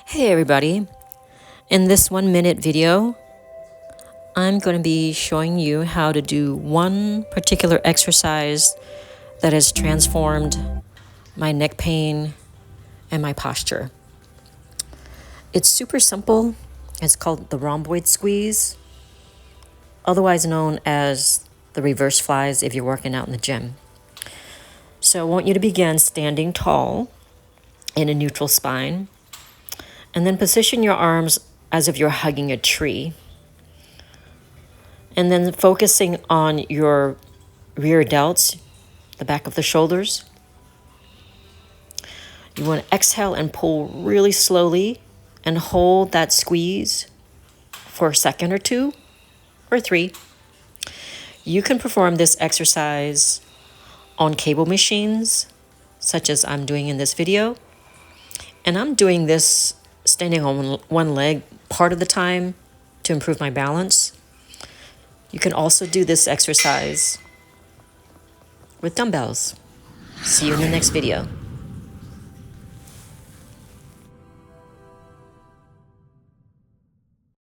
Hey everybody, in this 1 minute video, I'm going to be showing you how to do one particular exercise that has transformed my neck pain and my posture. It's super simple. It's called the rhomboid squeeze, otherwise known as the reverse flies if you're working out in the gym. So I want you to begin standing tall in a neutral spine, and then position your arms as if you're hugging a tree. And then focusing on your rear delts, the back of the shoulders. You want to exhale and pull really slowly and hold that squeeze for a second or two or three. You can perform this exercise on cable machines, such as I'm doing in this video. And I'm doing this standing on one leg part of the time to improve my balance. You can also do this exercise with dumbbells. See you in the next video.